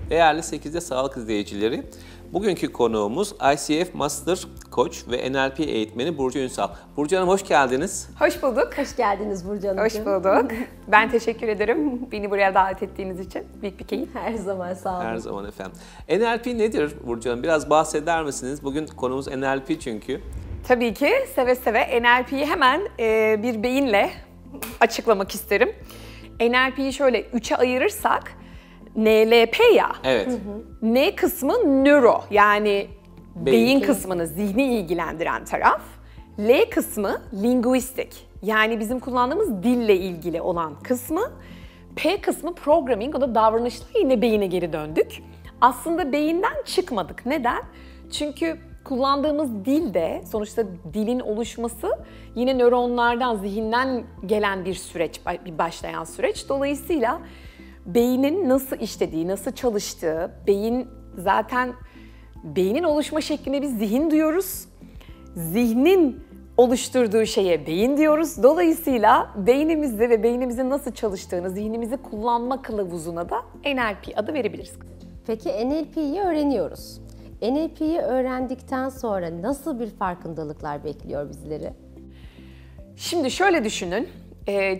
Değerli 8'de Sağlık izleyicileri, bugünkü konuğumuz ICF Master Coach ve NLP eğitmeni Burcu Ünsal. Burcu Hanım hoş geldiniz. Hoş bulduk. Hoş geldiniz Burcu Hanımcığım. Hoş bulduk. Ben teşekkür ederim beni buraya davet ettiğiniz için. Büyük bir keyif. Her zaman sağ olun. Her zaman efendim. NLP nedir Burcu Hanım? Biraz bahseder misiniz? Bugün konumuz NLP çünkü. Tabii ki seve seve NLP'yi hemen bir beyinle açıklamak isterim. NLP'yi şöyle 3'e ayırırsak NLP ya. Evet. N kısmı nöro yani beyin Beyin. kısmını, zihni ilgilendiren taraf. L kısmı linguistik yani bizim kullandığımız dille ilgili olan kısmı. P kısmı programming, o da davranışla yine beyine geri döndük. Aslında beyinden çıkmadık. Neden? Çünkü kullandığımız dilde sonuçta dilin oluşması yine nöronlardan, zihinden gelen bir süreç, bir başlayan süreç. Dolayısıyla beynin nasıl işlediği, nasıl çalıştığı, beynin oluşma şekline biz zihin diyoruz. Zihnin oluşturduğu şeye beyin diyoruz. Dolayısıyla beynimizde ve beynimizin nasıl çalıştığını, zihnimizi kullanma kılavuzuna da NLP adı verebiliriz. Peki NLP'yi öğreniyoruz. NLP'yi öğrendikten sonra nasıl bir farkındalıklar bekliyor bizleri? Şimdi şöyle düşünün,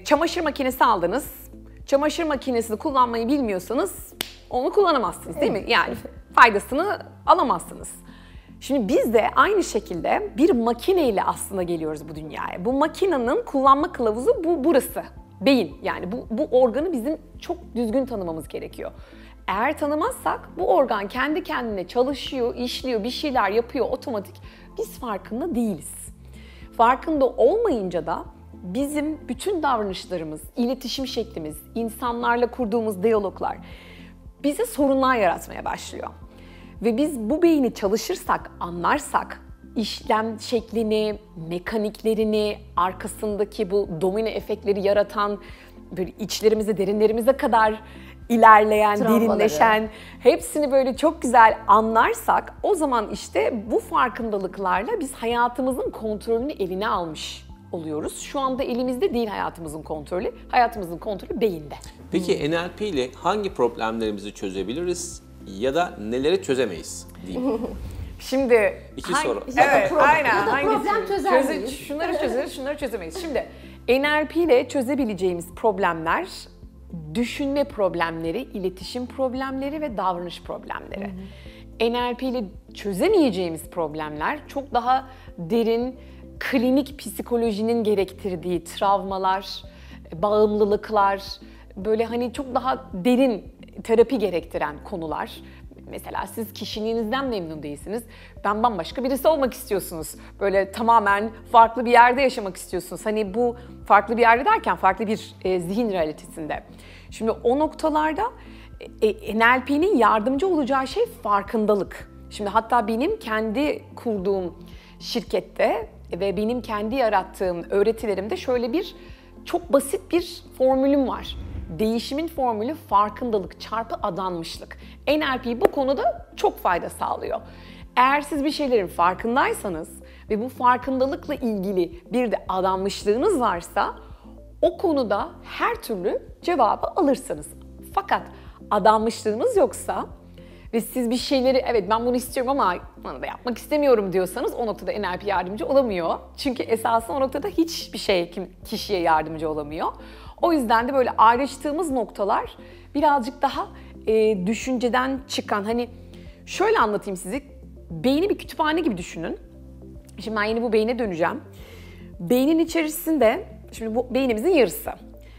çamaşır makinesi aldınız. Çamaşır makinesini kullanmayı bilmiyorsanız onu kullanamazsınız değil mi? Yani faydasını alamazsınız. Şimdi biz de aynı şekilde bir makineyle aslında geliyoruz bu dünyaya. Bu makinenin kullanma kılavuzu burası. Beyin. Yani bu organı bizim çok düzgün tanımamız gerekiyor. Eğer tanımazsak bu organ kendi kendine çalışıyor, işliyor, bir şeyler yapıyor otomatik. Biz farkında değiliz. Farkında olmayınca da bizim bütün davranışlarımız, iletişim şeklimiz, insanlarla kurduğumuz diyaloglar bize sorunlar yaratmaya başlıyor. Ve biz bu beyni çalışırsak, anlarsak, işlem şeklini, mekaniklerini, arkasındaki bu domino efektleri yaratan, böyle içlerimize, derinlerimize kadar ilerleyen, travmaları, derinleşen, hepsini böyle çok güzel anlarsak, o zaman işte bu farkındalıklarla biz hayatımızın kontrolünü eline almış oluyoruz. Şu anda elimizde değil hayatımızın kontrolü. Hayatımızın kontrolü beyinde. Peki NLP ile hangi problemlerimizi çözebiliriz ya da neleri çözemeyiz diyeyim. Şimdi İki soru. Evet, aynen. Ya da problem çözer miyiz? Şunları çözeriz, şunları çözemeyiz. Şimdi NLP ile çözebileceğimiz problemler düşünme problemleri, iletişim problemleri ve davranış problemleri. NLP ile çözemeyeceğimiz problemler çok daha derin, klinik psikolojinin gerektirdiği travmalar, bağımlılıklar, böyle hani çok daha derin terapi gerektiren konular. Mesela siz kişiliğinizden memnun değilsiniz. Ben bambaşka birisi olmak istiyorsunuz. Böyle tamamen farklı bir yerde yaşamak istiyorsunuz. Hani bu farklı bir yerde derken farklı bir zihin realitesinde. Şimdi o noktalarda NLP'nin yardımcı olacağı şey farkındalık. Şimdi hatta benim kendi kurduğum şirkette ve benim kendi yarattığım öğretilerimde şöyle bir çok basit bir formülüm var. Değişimin formülü farkındalık çarpı adanmışlık. NLP bu konuda çok fayda sağlıyor. Eğer siz bir şeylerin farkındaysanız ve bu farkındalıkla ilgili bir de adanmışlığınız varsa o konuda her türlü cevabı alırsınız. Fakat adanmışlığınız yoksa ve siz bir şeyleri evet ben bunu istiyorum ama bunu da yapmak istemiyorum diyorsanız o noktada NLP yardımcı olamıyor. Çünkü esasında o noktada hiçbir şey kişiye yardımcı olamıyor. O yüzden de böyle ayrıştığımız noktalar birazcık daha düşünceden çıkan, hani şöyle anlatayım size, beyni bir kütüphane gibi düşünün. Şimdi ben yeni bu beyne döneceğim. Beynin içerisinde, şimdi bu beynimizin yarısı.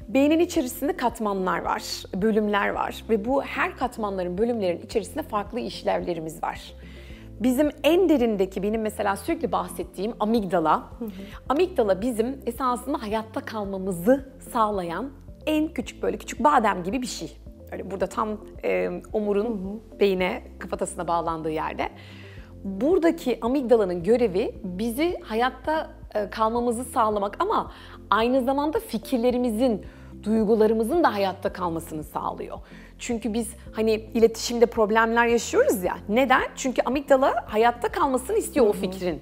Beynin içerisinde katmanlar var, bölümler var ve bu her katmanların, bölümlerin içerisinde farklı işlevlerimiz var. Bizim en derindeki, benim mesela sürekli bahsettiğim amigdala. Amigdala bizim esasında hayatta kalmamızı sağlayan en küçük, böyle küçük badem gibi bir şey. Öyle burada tam omurun beyne, kafatasına bağlandığı yerde. Buradaki amigdalanın görevi bizi hayatta kalmamızı sağlamak ama aynı zamanda fikirlerimizin, duygularımızın da hayatta kalmasını sağlıyor. Çünkü biz hani iletişimde problemler yaşıyoruz ya. Neden? Çünkü amigdala hayatta kalmasını istiyor o fikrin.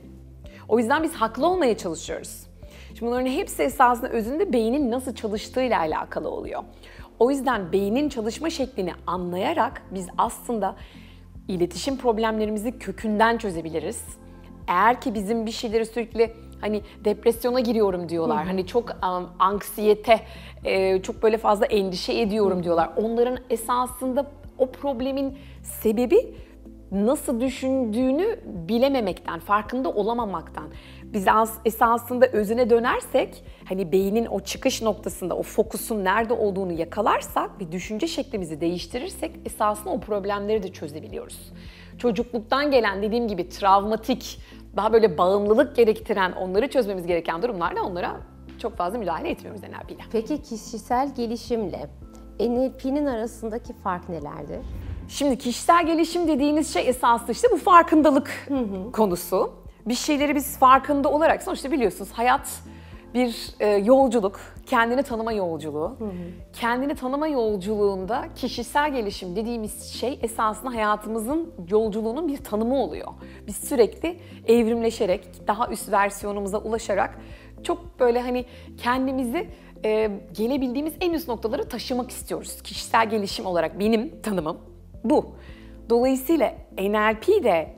O yüzden biz haklı olmaya çalışıyoruz. Şimdi bunların hepsi esasında özünde beynin nasıl çalıştığıyla alakalı oluyor. O yüzden beynin çalışma şeklini anlayarak biz aslında iletişim problemlerimizi kökünden çözebiliriz. Eğer ki bizim bir şeyleri sürekli hani depresyona giriyorum diyorlar, hani çok anksiyete, çok böyle fazla endişe ediyorum diyorlar. Onların esasında o problemin sebebi nasıl düşündüğünü bilememekten, farkında olamamaktan. Biz esasında özüne dönersek, hani beynin o çıkış noktasında, o fokusun nerede olduğunu yakalarsak ve düşünce şeklimizi değiştirirsek esasında o problemleri de çözebiliyoruz. Çocukluktan gelen, dediğim gibi travmatik, daha böyle bağımlılık gerektiren, onları çözmemiz gereken durumlarda onlara çok fazla müdahale etmiyoruz NLP'yle. Peki kişisel gelişimle NLP'nin arasındaki fark nelerdir? Şimdi kişisel gelişim dediğiniz şey esaslı işte bu farkındalık konusu. Bir şeyleri biz farkında olarak, sonuçta biliyorsunuz hayat bir yolculuk, kendini tanıma yolculuğu. Kendini tanıma yolculuğunda kişisel gelişim dediğimiz şey esasında hayatımızın yolculuğunun bir tanımı oluyor. Biz sürekli evrimleşerek, daha üst versiyonumuza ulaşarak çok böyle hani kendimizi gelebildiğimiz en üst noktalara taşımak istiyoruz. Kişisel gelişim olarak benim tanımım bu. Dolayısıyla NLP de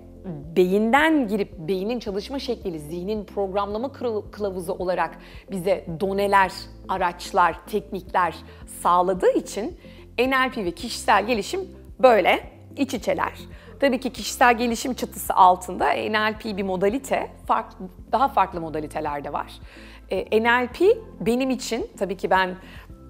beyinden girip beynin çalışma şekli, zihnin programlama kılavuzu olarak bize doneler, araçlar, teknikler sağladığı için NLP ve kişisel gelişim böyle iç içeler. Tabii ki kişisel gelişim çatısı altında NLP bir modalite, daha farklı modaliteler de var. NLP benim için, tabii ki ben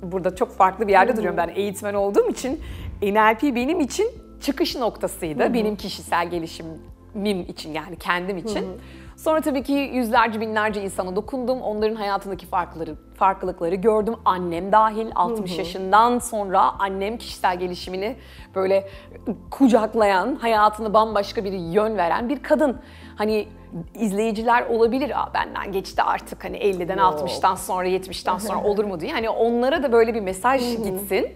burada çok farklı bir yerde duruyorum, ben eğitmen olduğum için NLP benim için çıkış noktasıydı, benim kişisel gelişimim için, yani kendim için. Sonra tabii ki yüzlerce binlerce insana dokundum, onların hayatındaki farklılıkları gördüm. Annem dahil 60 yaşından sonra annem kişisel gelişimini böyle kucaklayan, hayatını bambaşka bir yön veren bir kadın. Hani izleyiciler olabilir, benden geçti artık, hani 50'den 60'tan sonra 70'ten sonra olur mu diye. Hani onlara da böyle bir mesaj gitsin.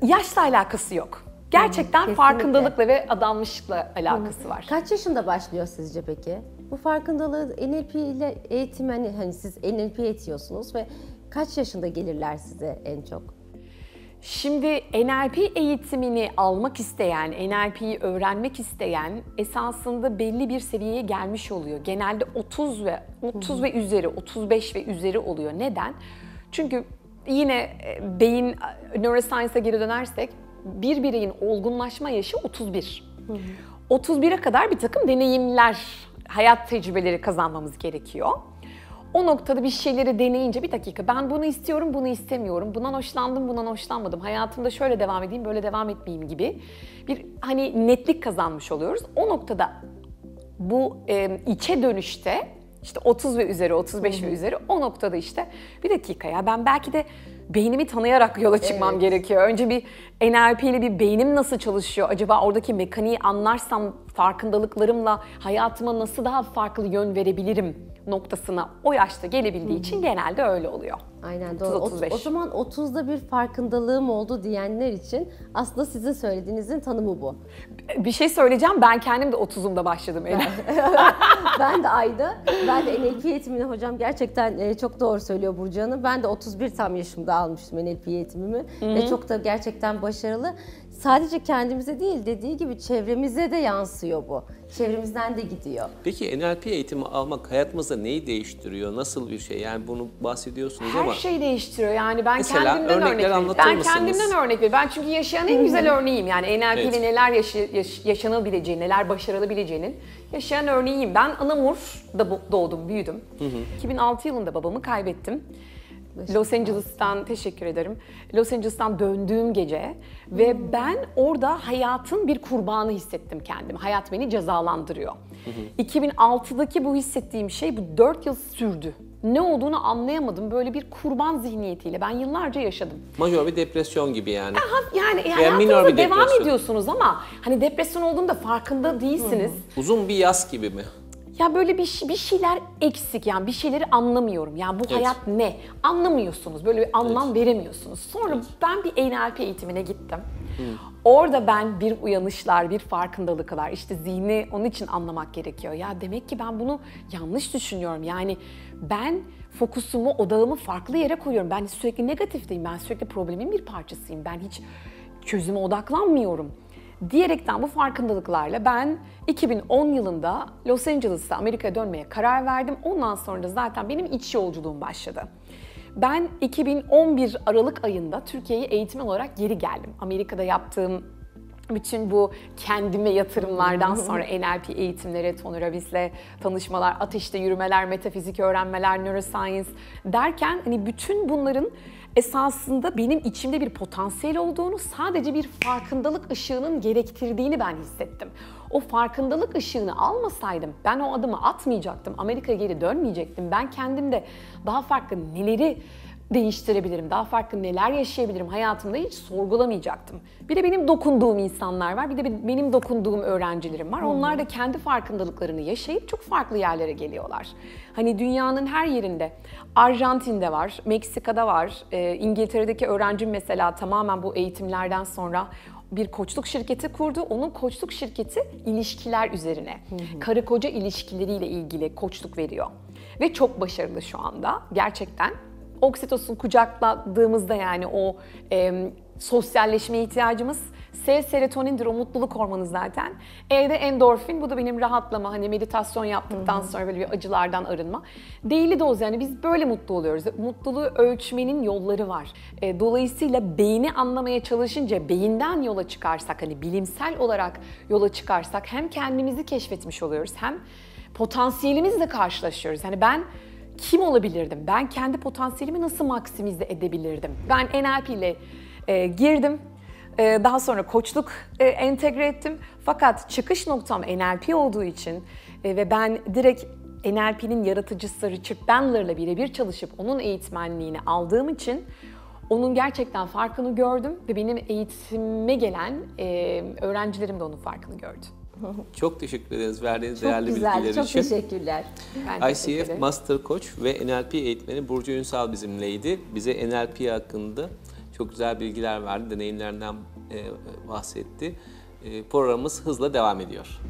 Yaşla alakası yok. Gerçekten farkındalıkla ve adanmışlıkla alakası var. Kaç yaşında başlıyor sizce peki? Bu farkındalığı NLP ile eğitim, hani siz NLP eğitiyorsunuz ve kaç yaşında gelirler size en çok? Şimdi NLP eğitimini almak isteyen, NLP'yi öğrenmek isteyen esasında belli bir seviyeye gelmiş oluyor. Genelde 30 ve üzeri, 35 ve üzeri oluyor. Neden? Çünkü yine beyin neuroscience'a geri dönersek bir bireyin olgunlaşma yaşı 31. 31'e kadar bir takım deneyimler, hayat tecrübeleri kazanmamız gerekiyor. O noktada bir şeyleri deneyince bir dakika, ben bunu istiyorum, bunu istemiyorum, bundan hoşlandım, bundan hoşlanmadım, hayatımda şöyle devam edeyim, böyle devam etmeyeyim gibi bir hani netlik kazanmış oluyoruz. O noktada bu içe dönüşte işte 30 ve üzeri, 35 ve üzeri, o noktada işte bir dakika ya, ben belki de beynimi tanıyarak yola çıkmam gerekiyor. Önce bir NLP ile bir beynim nasıl çalışıyor? Acaba oradaki mekaniği anlarsam farkındalıklarımla hayatıma nasıl daha farklı yön verebilirim noktasına o yaşta gelebildiği için genelde öyle oluyor. Aynen doğru. 30-35. O zaman 30'da bir farkındalığım oldu diyenler için aslında sizin söylediğinizin tanımı bu. Bir şey söyleyeceğim, ben kendim de 30'umda başladım. Ben de ayda. Ben de NLP eğitimini, hocam gerçekten çok doğru söylüyor Burcu Hanım. Ben de 31 tam yaşımda almıştım NLP eğitimimi. Ve çok da gerçekten başarılı. Sadece kendimize değil, dediği gibi çevremize de yansıyor bu. Çevremizden de gidiyor. Peki NLP eğitimi almak hayatımızda neyi değiştiriyor? Nasıl bir şey? Yani bunu bahsediyorsunuz Her ama şey değiştiriyor. Yani ben mesela kendimden örnek vereyim. anlatır Ben mısınız? kendimden örnek vereyim. Ben çünkü yaşayan en güzel örneğiyim. Yani NLP ile neler yaşanabileceği, neler başarılabileceğinin yaşayan örneğiyim. Ben Anamur'da doğdum, büyüdüm. 2006 yılında babamı kaybettim. Los Angeles'tan, teşekkür ederim. Los Angeles'tan döndüğüm gece ve ben orada hayatın bir kurbanı hissettim kendimi. Hayat beni cezalandırıyor. 2006'daki bu hissettiğim şey bu 4 yıl sürdü. Ne olduğunu anlayamadım. Böyle bir kurban zihniyetiyle ben yıllarca yaşadım. Majör bir depresyon gibi yani. Yani minor hayatınıza bir devam depresyon. ediyorsunuz ama hani depresyon olduğunda farkında değilsiniz. Uzun bir yas gibi mi? Ya böyle bir şeyler eksik, yani bir şeyleri anlamıyorum. Yani bu Evet. hayat ne? Anlamıyorsunuz. Böyle bir anlam veremiyorsunuz. Sonra ben bir NLP eğitimine gittim. Orada ben bir uyanışlar, bir farkındalıklar, işte zihni onun için anlamak gerekiyor. Ya demek ki ben bunu yanlış düşünüyorum. Yani ben fokusumu, odağımı farklı yere koyuyorum. Ben sürekli negatifteyim. Ben sürekli problemin bir parçasıyım. Ben hiç çözüme odaklanmıyorum diyerekten bu farkındalıklarla ben 2010 yılında Los Angeles'ta Amerika'ya dönmeye karar verdim. Ondan sonra da zaten benim iç yolculuğum başladı. Ben 2011 Aralık ayında Türkiye'ye eğitmen olarak geri geldim. Amerika'da yaptığım bütün bu kendime yatırımlardan sonra NLP eğitimleri, Tony Robbins'le tanışmalar, ateşte yürümeler, metafizik öğrenmeler, neuroscience derken hani bütün bunların esasında benim içimde bir potansiyel olduğunu, sadece bir farkındalık ışığının gerektirdiğini ben hissettim. O farkındalık ışığını almasaydım ben o adımı atmayacaktım, Amerika'ya geri dönmeyecektim. Ben kendimde daha farklı neleri değiştirebilirim, daha farklı neler yaşayabilirim hayatımda hiç sorgulamayacaktım. Bir de benim dokunduğum insanlar var, bir de benim dokunduğum öğrencilerim var. Onlar da kendi farkındalıklarını yaşayıp çok farklı yerlere geliyorlar. Hani dünyanın her yerinde, Arjantin'de var, Meksika'da var, İngiltere'deki öğrencim mesela tamamen bu eğitimlerden sonra bir koçluk şirketi kurdu. Onun koçluk şirketi ilişkiler üzerine, karı koca ilişkileriyle ilgili koçluk veriyor. Ve çok başarılı şu anda gerçekten. Oksitosin kucakladığımızda yani o sosyalleşmeye ihtiyacımız, serotonindir, o mutluluk hormonu zaten. Evde endorfin, bu da benim rahatlama, hani meditasyon yaptıktan sonra böyle bir acılardan arınma. Daily doz, yani biz böyle mutlu oluyoruz. Mutluluğu ölçmenin yolları var. Dolayısıyla beyni anlamaya çalışınca, beyinden yola çıkarsak, hani bilimsel olarak yola çıkarsak hem kendimizi keşfetmiş oluyoruz hem potansiyelimizle karşılaşıyoruz. Hani ben kim olabilirdim? Ben kendi potansiyelimi nasıl maksimize edebilirdim? Ben NLP ile girdim. Daha sonra koçluk entegre ettim. Fakat çıkış noktam NLP olduğu için ve ben direkt NLP'nin yaratıcısı Richard Bandler'la birebir çalışıp onun eğitmenliğini aldığım için onun gerçekten farkını gördüm ve benim eğitime gelen öğrencilerim de onun farkını gördü. Çok teşekkür ederiz verdiğiniz Çok değerli güzel, bilgiler çok için. teşekkürler. Ben teşekkür ICF ederim. Master Coach ve NLP eğitmeni Burcu Ünsal bizimleydi. Bize NLP hakkında çok güzel bilgiler verdi, deneyimlerinden bahsetti. Programımız hızla devam ediyor.